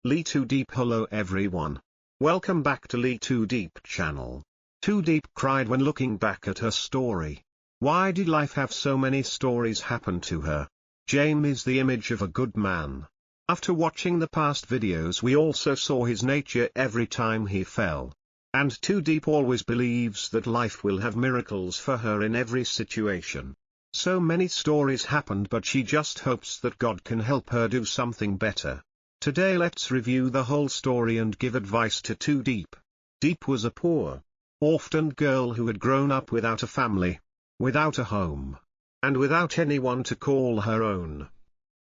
Lytudiep. Hello everyone. Welcome back to Lytudiep channel. Diep cried when looking back at her story. Why did life have so many stories happen to her? Jame is the image of a good man. After watching the past videos we also saw his nature every time he fell. And Diep always believes that life will have miracles for her in every situation. So many stories happened, but she just hopes that God can help her do something better. Today let's review the whole story and give advice to Diep. Diep was a poor, orphaned girl who had grown up without a family, without a home, and without anyone to call her own.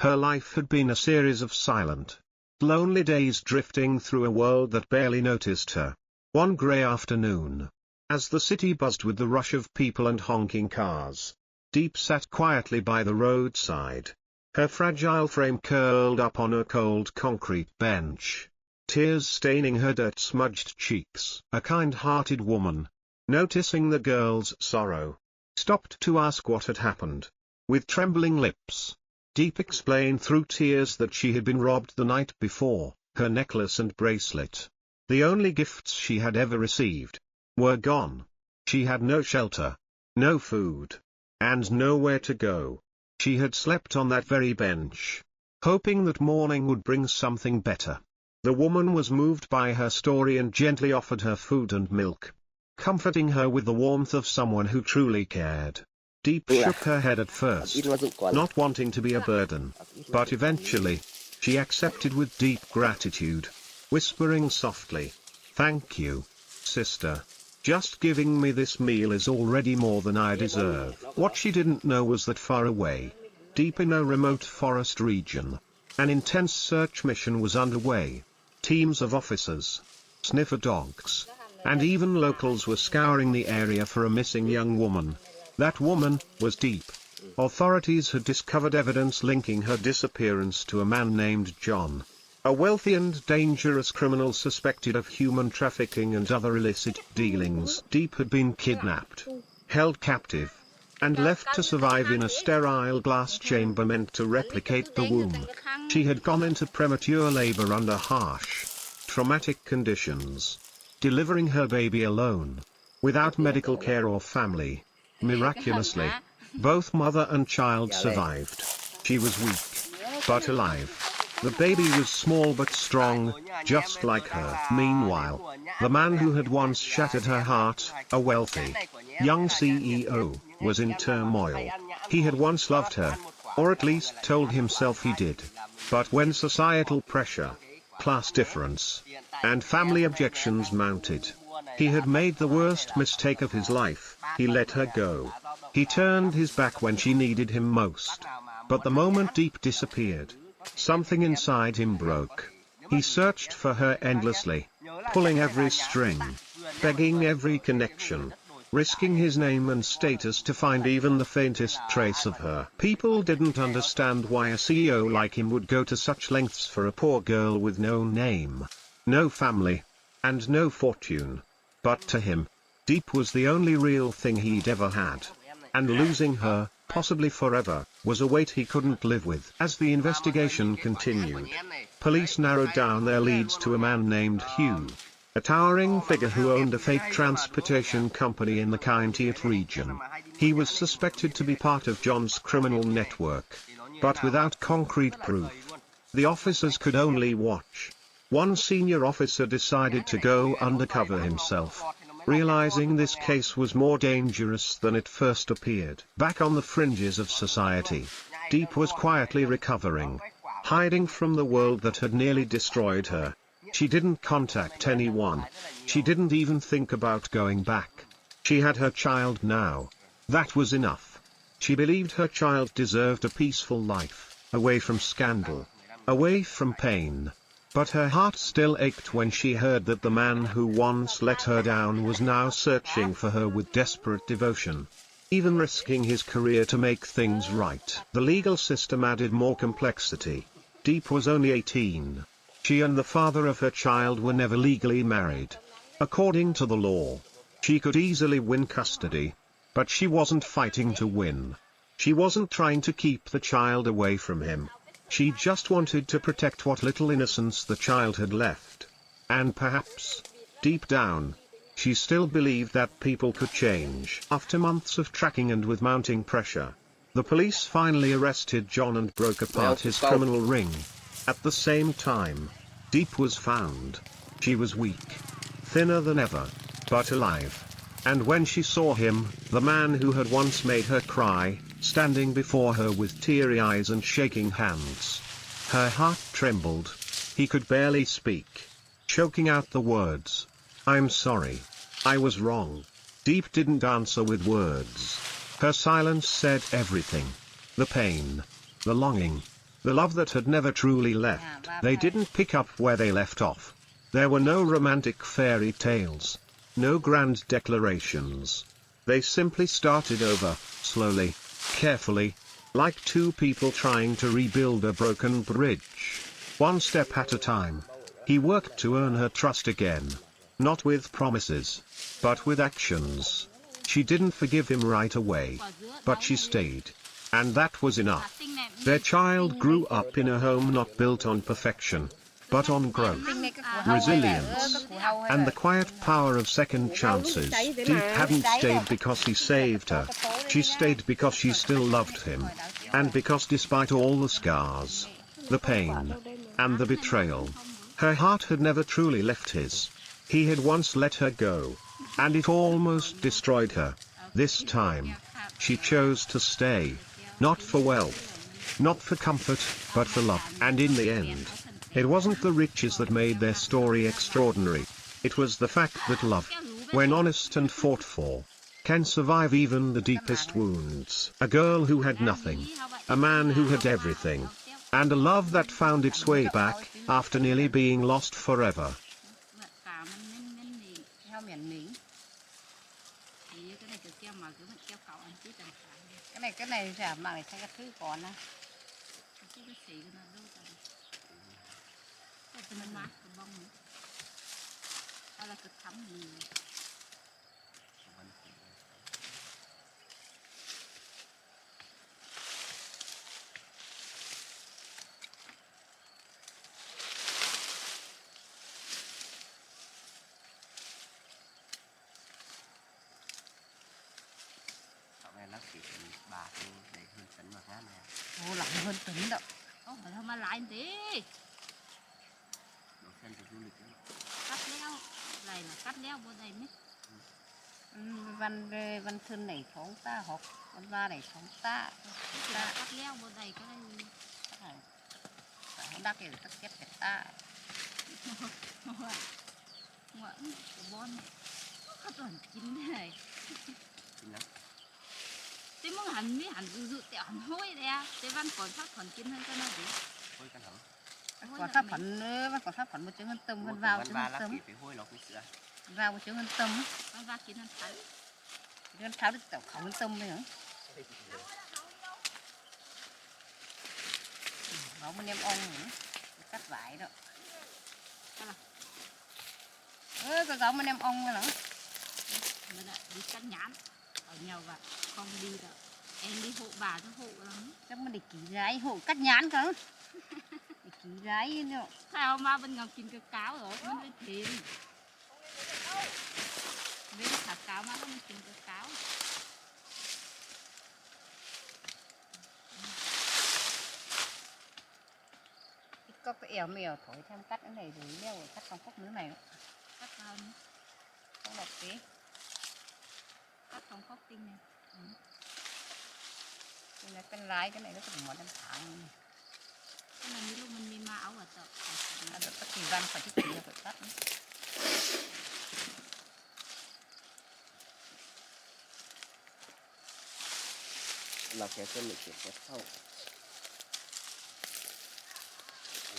Her life had been a series of silent, lonely days drifting through a world that barely noticed her. One grey afternoon, as the city buzzed with the rush of people and honking cars, Diep sat quietly by the roadside, her fragile frame curled up on a cold concrete bench, tears staining her dirt-smudged cheeks. A kind-hearted woman, noticing the girl's sorrow, stopped to ask what had happened. With trembling lips, Diep explained through tears that she had been robbed the night before. Her necklace and bracelet, the only gifts she had ever received, were gone. She had no shelter, no food, and nowhere to go. She had slept on that very bench, hoping that morning would bring something better. The woman was moved by her story and gently offered her food and milk, comforting her with the warmth of someone who truly cared. Diep shook her head at first, not wanting to be a burden, but eventually, she accepted with deep gratitude, whispering softly, "Thank you, sister. Just giving me this meal is already more than I deserve." What she didn't know was that far away, deep in a remote forest region, an intense search mission was underway. Teams of officers, sniffer dogs, and even locals were scouring the area for a missing young woman. That woman was Diep. Authorities had discovered evidence linking her disappearance to a man named John, a wealthy and dangerous criminal suspected of human trafficking and other illicit dealings. Diep had been kidnapped, held captive, and left to survive in a sterile glass chamber meant to replicate the womb. She had gone into premature labor under harsh, traumatic conditions, delivering her baby alone, without medical care or family. Miraculously, both mother and child survived. She was weak, but alive. The baby was small but strong, just like her. Meanwhile, the man who had once shattered her heart, a wealthy, young CEO, was in turmoil. He had once loved her, or at least told himself he did. But when societal pressure, class difference, and family objections mounted, he had made the worst mistake of his life. He let her go. He turned his back when she needed him most. But the moment Diep disappeared, something inside him broke. He searched for her endlessly, pulling every string, begging every connection, risking his name and status to find even the faintest trace of her. People didn't understand why a CEO like him would go to such lengths for a poor girl with no name, no family, and no fortune. But to him, Diep was the only real thing he'd ever had. And losing her, possibly forever, was a weight he couldn't live with. As the investigation continued, police narrowed down their leads to a man named Hugh, a towering figure who owned a fake transportation company in the kindCEO region. He was suspected to be part of John's criminal network, but without concrete proof. The officers could only watch. One senior officer decided to go undercover himself, realizing this case was more dangerous than it first appeared. Back on the fringes of society, Diep was quietly recovering, hiding from the world that had nearly destroyed her. She didn't contact anyone. She didn't even think about going back. She had her child now. That was enough. She believed her child deserved a peaceful life, away from scandal, away from pain. But her heart still ached when she heard that the man who once let her down was now searching for her with desperate devotion, even risking his career to make things right. The legal system added more complexity. Diep was only 18. She and the father of her child were never legally married. According to the law, she could easily win custody. But she wasn't fighting to win. She wasn't trying to keep the child away from him. She just wanted to protect what little innocence the child had left. And perhaps, deep down, she still believed that people could change. After months of tracking and with mounting pressure, the police finally arrested John and broke apart his criminal ring. At the same time, Diep was found. She was weak, thinner than ever, but alive. And when she saw him, the man who had once made her cry, standing before her with teary eyes and shaking hands, her heart trembled. He could barely speak, choking out the words, "I'm sorry. I was wrong." Diep didn't answer with words. Her silence said everything. The pain, the longing, the love that had never truly left. They didn't pick up where they left off. There were no romantic fairy tales, no grand declarations. They simply started over, slowly, carefully, like two people trying to rebuild a broken bridge, one step at a time. He worked to earn her trust again, not with promises, but with actions. She didn't forgive him right away, but she stayed. And that was enough. Their child grew up in a home not built on perfection, but on growth, resilience, and the quiet power of second chances. Diep hadn't stayed because he saved her. She stayed because she still loved him. And because despite all the scars, the pain, and the betrayal, her heart had never truly left his. He had once let her go, and it almost destroyed her. This time, she chose to stay, not for wealth, not for comfort, but for love. And in the end, it wasn't the riches that made their story extraordinary. It was the fact that love, when honest and fought for, can survive even the deepest wounds. A girl who had nothing, a man who had everything, and a love that found its way back, after nearly being lost forever. Cái này sẽ mang lại thay cái thứ còn á. Nó chỉ bà thì để hơn tấn mà ngán này. Ồ, lắm hơn tấn đó. Không phải mà lại thế. Đồ sen thì du lịch đấy. Cắt leo, này là cắt leo bộ này mấy. Văn thân này phóng ta học, văn va này phóng ta. Cắt leo bộ này cái này. Không đắc thì tất kết phải ta. Ngoãn của bon này. Cắt toàn chín này. Chín lắm. Thế mong hẳn mới hẳn dự tẹo hẳn hôi đấy à. Thế văn còn phát phần kiến hơn cho nó gì? Hôi căn hẳn. Còn phát phần một chứng hơn tâm hơn vào chứng hơn tâm. Phải hôi nó cũng sữa. Vào một chứng hơn tâm. Văn va kiến hơn tháo. Kiến tháo được tẹo khẩu hơn tâm đấy hả? Nó một nêm ong nữa. Cắt vải đó. Có giống một nêm ong nữa. Mình lại đi cắt nhãn. Ở nhau và không đi đâu. Em đi hộ bà cho hộ lắm. Chắc mà để ký gái hộ cắt nhãn cơ. Để ký gái nữa. Sao mà bên ngọc chín cái cáo rồi, vẫn lên thịt. Với thả cáo mà vẫn chín cái cáo. Có cái ẻo mèo thổi thêm cắt cái này rồi đeo rồi cắt trong cốc nữa này. Cắt vào nữa. Không lọc tí. Cắt trong cốc tinh này. Đây là cái lái, cái này nó cũng món ăn thẳng. Cái này lúc mình đi ma áo ở tợ. Nó được các kỳ văn phải thích phải cắt. Là cái chân mình chỉ cắt sau.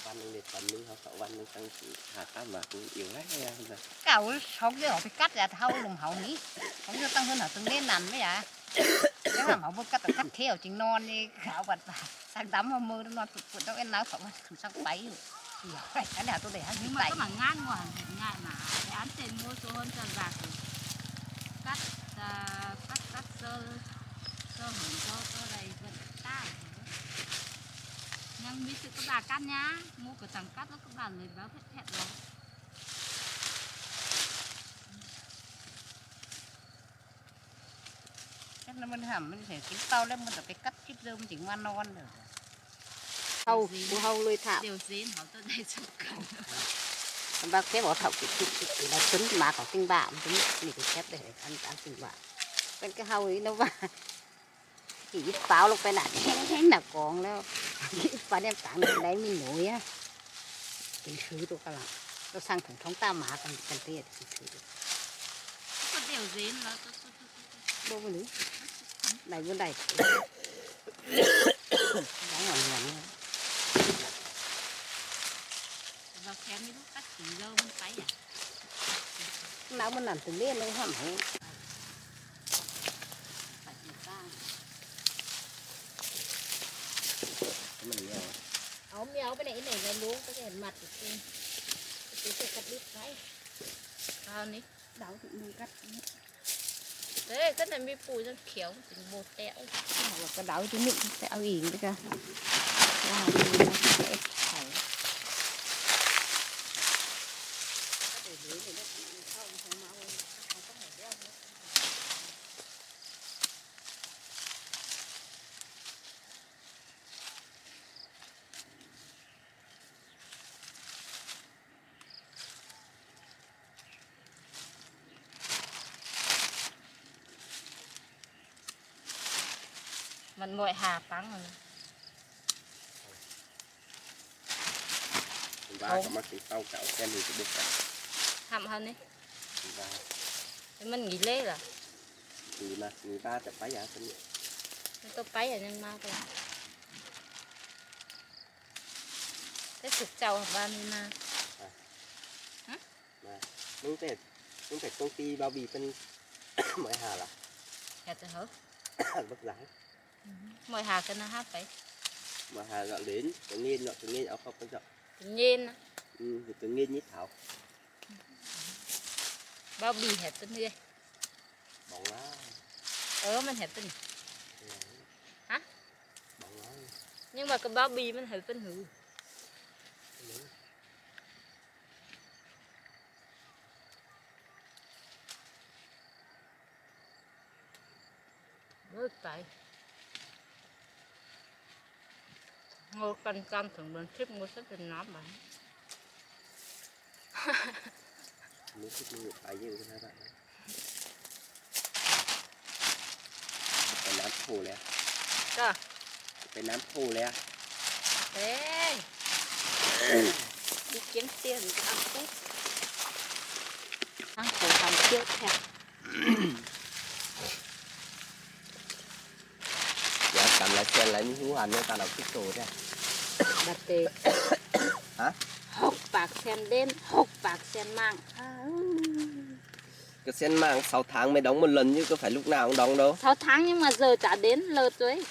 Văn năng liệt văn minh, họ văn năng tăng chỉ hạt cắt mà cũng yếu lắm nha. Cậu không biết họ phải cắt ra thâu lùm hậu ní. Không biết tăng hơn họ từng lên nằm đấy à. Nếu mà họ cắt cắt theo chính non đi khảo vật sang tắm mà mưa nó non tụt nó em náo phỏng thử sang bay rồi. Cái nào tôi để hắn nhưng mà có mà ngan ngoài ngại mà để án tiền mua số hơn trần bạc cắt sơ hưởng cho đây vận ta Nhưng biết sự có bà cắt nhá, mua cửa tầng cắt nó có bà lời báo thẹt thẹt rồi. Chắc là mình hầm mình phải kiếm tao lên mình phải cắt chip dơm chỉ ngoan non rồi. Hầu lôi thảo. Điều gì họ tôi đây chụp cảnh. Bác cái bỏ thảo cái là trứng mà có tinh bạo trứng mình phải xếp để ăn tinh bạo. Cái hầu ấy nó vào chỉ ít pháo lúc cái này hén là còn đâu. Ít pháo đem tảng đấy mình nổi á. Cái thứ tôi cả là tôi sang thằng thống ta mà cần tiền thì thứ. Có điều gì nó đâu mà nữa. Này bên đây. Nó ngọn ngọn. vào kém đi lúc cắt chỉ dâu bên tay à. Nào mình làm từng liên nó hầm hổ. Ống nhau cái này là luôn cái mặt cái cắt đứt cái. Sao ní? Đảo thì mình cắt. Thế cái này mi phùi cho khéo tính bột tẹo. Hoặc là cái đảo thì mình sẽ ao ỉn đấy cơ. Và mình sẽ phải mình ngồi hà phắng rồi. Ba có mắt cái tàu cạo xem thì cái bút cả. Hậm hơn đi. Mình nghỉ lễ là. Thì mà người ba chắc phải giả tính. Tôi phải ở nhân mau thôi. Thế sụp trâu ba mươi ma. Mà đúng phải công ty bao bì bên mọi hà là. Dạ tôi hả? Bất giá. Mọi hà cái nó hát phải. Mà hà gọi đến tự nhiên ở không quan trọng. Tự nhiên á. Thì tự nhiên nhất thảo. Bao bì hết tên đi. Bỏng lá. Mình hết tên. Hả? Bỏng lá. Nhưng mà cái bao bì mình hết tên hử. Rớt tay. Ngô canh canh thường bên ship mua sách trên nó bạn. Muốn thích người phải như thế này bạn. Cái nám khô lẹ. Cơ. Cái nám khô lẹ. Ê. Đi kiếm tiền cho ăn Tết. Ăn khổ làm trước theo. Dạ cầm lại xem lại những hú hành ta đọc cái đồ ra. đặt tê. Hả? Hộp bạc sen đen, hộp bạc sen mang. Cái sen mang 6 tháng mới đóng một lần chứ có phải lúc nào cũng đóng đâu. 6 tháng nhưng mà giờ trả đến lợt rồi.